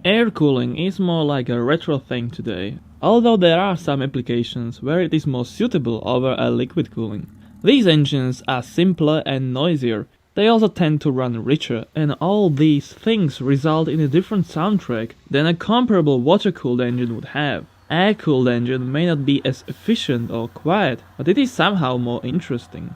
Air cooling is more like a retro thing today, although there are some applications where it is more suitable over a liquid cooling. These engines are simpler and noisier, they also tend to run richer, and all these things result in a different soundtrack than a comparable water-cooled engine would have. Air-cooled engine may not be as efficient or quiet, but it is somehow more interesting.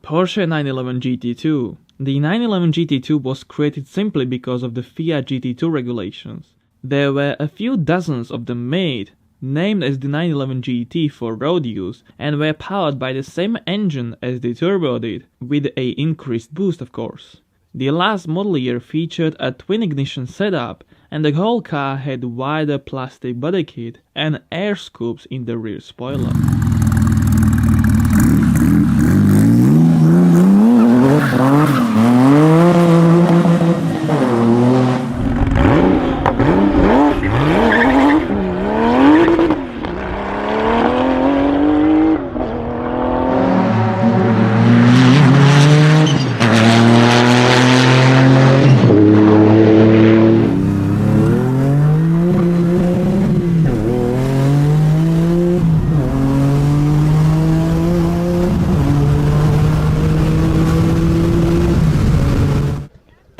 Porsche 911 GT2. The 911 GT2 was created simply because of the Fiat GT2 regulations. There were a few dozens of them made, named as the 911 GT for road use, and were powered by the same engine as the turbo did, with a increased boost of course. The last model year featured a twin ignition setup, and the whole car had wider plastic body kit and air scoops in the rear spoiler.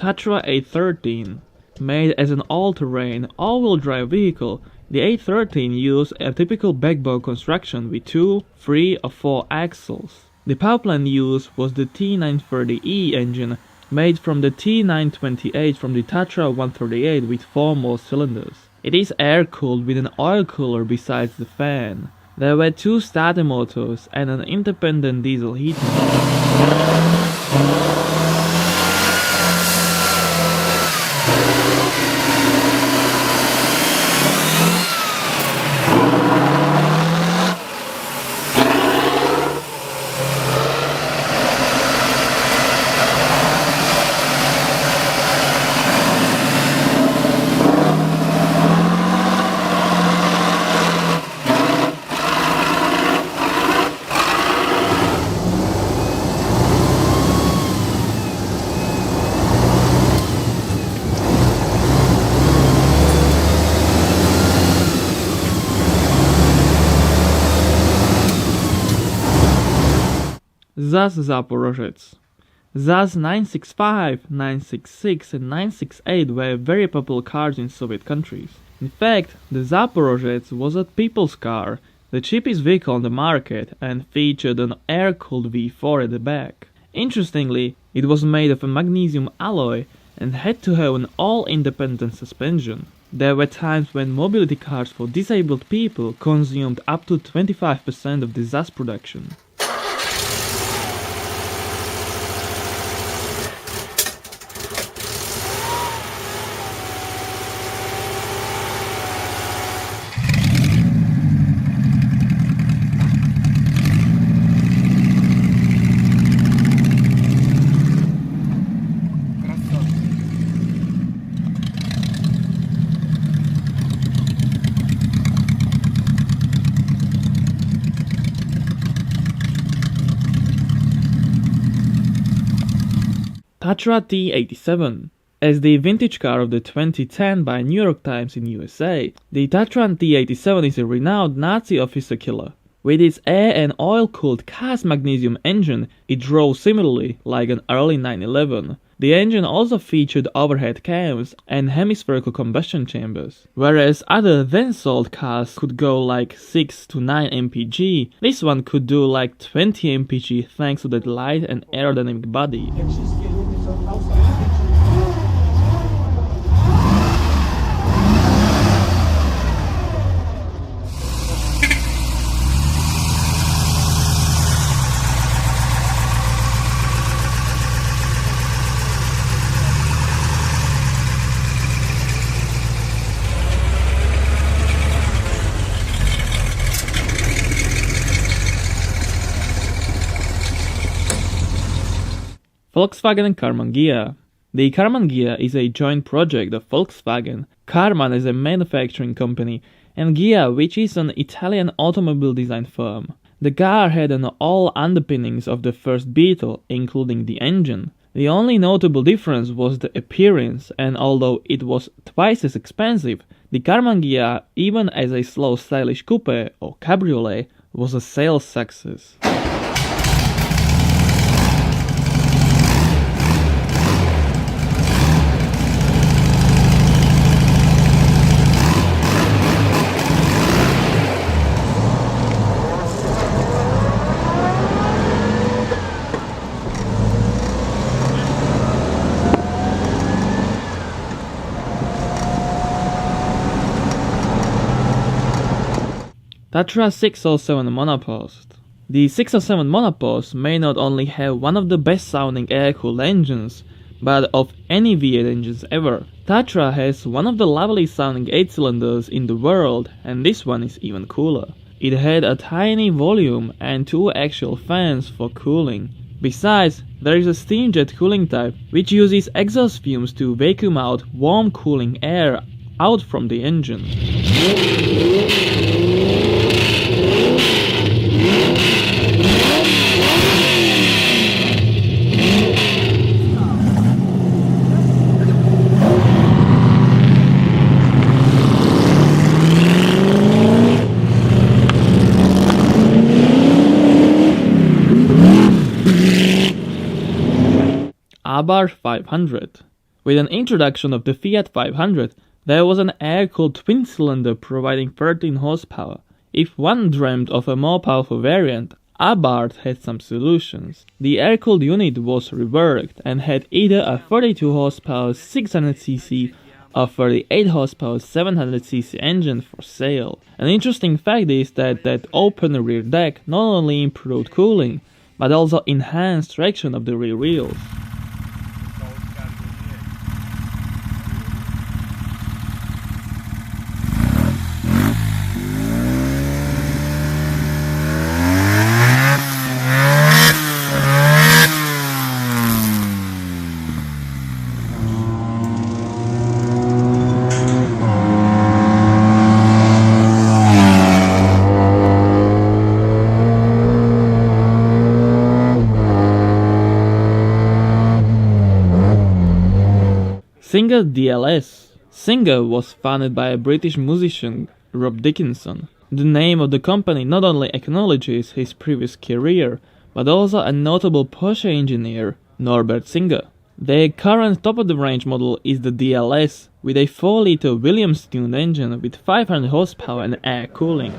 Tatra A13. Made as an all-terrain, all-wheel drive vehicle, the A13 used a typical backbone construction with 2, 3 or 4 axles. The powerplant used was the T930E engine, made from the T928 from the Tatra 138 with 4 more cylinders. It is air-cooled with an oil cooler besides the fan. There were 2 starter motors and an independent diesel heating. ZAZ Zaporozhets. ZAZ 965, 966 and 968 were very popular cars in Soviet countries. In fact, the Zaporozhets was a people's car, the cheapest vehicle on the market, and featured an air-cooled V4 at the back. Interestingly, it was made of a magnesium alloy and had to have an all-independent suspension. There were times when mobility cars for disabled people consumed up to 25% of the ZAZ production. Tatra T87. As the vintage car of the 2010 by New York Times in USA, the Tatra T87 is a renowned Nazi officer killer. With its air and oil-cooled cast magnesium engine, it drove similarly like an early 911. The engine also featured overhead cams and hemispherical combustion chambers. Whereas other then-sold cars could go like 6 to 9 mpg, this one could do like 20 mpg thanks to that light and aerodynamic body. Volkswagen and Karmann Ghia. The Karmann Ghia is a joint project of Volkswagen, Karmann as a manufacturing company, and Ghia, which is an Italian automobile design firm. The car had all underpinnings of the first Beetle, including the engine. The only notable difference was the appearance, and although it was twice as expensive, the Karmanghia, even as a slow stylish coupe or cabriolet, was a sales success. Tatra 607 monopost. The 607 monopost may not only have one of the best sounding air-cooled engines, but of any V8 engines ever. Tatra has one of the lovely sounding 8 cylinders in the world, and this one is even cooler. It had a tiny volume and 2 actual fans for cooling. Besides, there is a steam jet cooling type, which uses exhaust fumes to vacuum out warm cooling air out from the engine. Abarth 500. With an introduction of the Fiat 500, there was an air-cooled twin-cylinder providing 13 horsepower. If one dreamed of a more powerful variant, Abarth had some solutions. The air-cooled unit was reworked and had either a 42 horsepower 600cc or 38 horsepower 700cc engine for sale. An interesting fact is that open rear deck not only improved cooling, but also enhanced traction of the rear wheels. Singer DLS. Singer was founded by a British musician, Rob Dickinson. The name of the company not only acknowledges his previous career, but also a notable Porsche engineer, Norbert Singer. Their current top-of-the-range model is the DLS, with a 4-liter Williams-tuned engine with 500 horsepower and air cooling.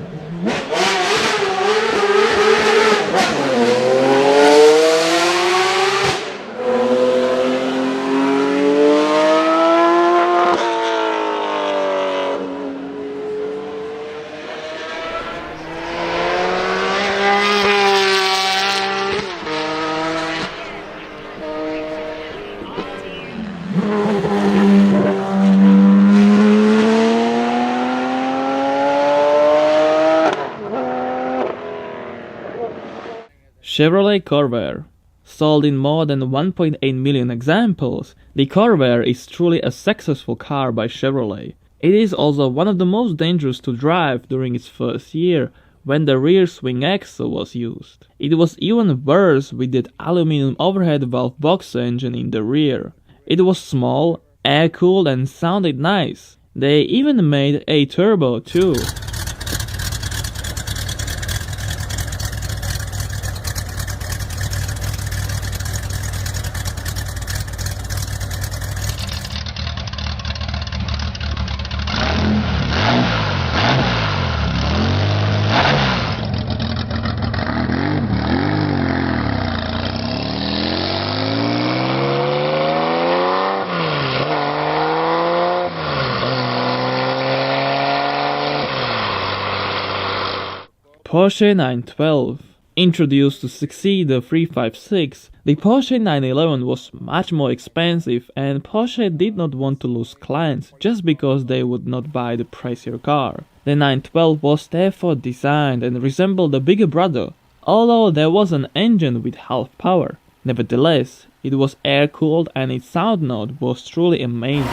Chevrolet Corvair. Sold in more than 1.8 million examples, the Corvair is truly a successful car by Chevrolet. It is also one of the most dangerous to drive during its first year, when the rear swing axle was used. It was even worse with that aluminum overhead valve box engine in the rear. It was small, air-cooled and sounded nice. They even made a turbo too. Porsche 912. Introduced to succeed the 356, the Porsche 911 was much more expensive, and Porsche did not want to lose clients just because they would not buy the pricier car. The 912 was therefore designed and resembled a bigger brother, although there was an engine with half power. Nevertheless, it was air-cooled and its sound note was truly amazing.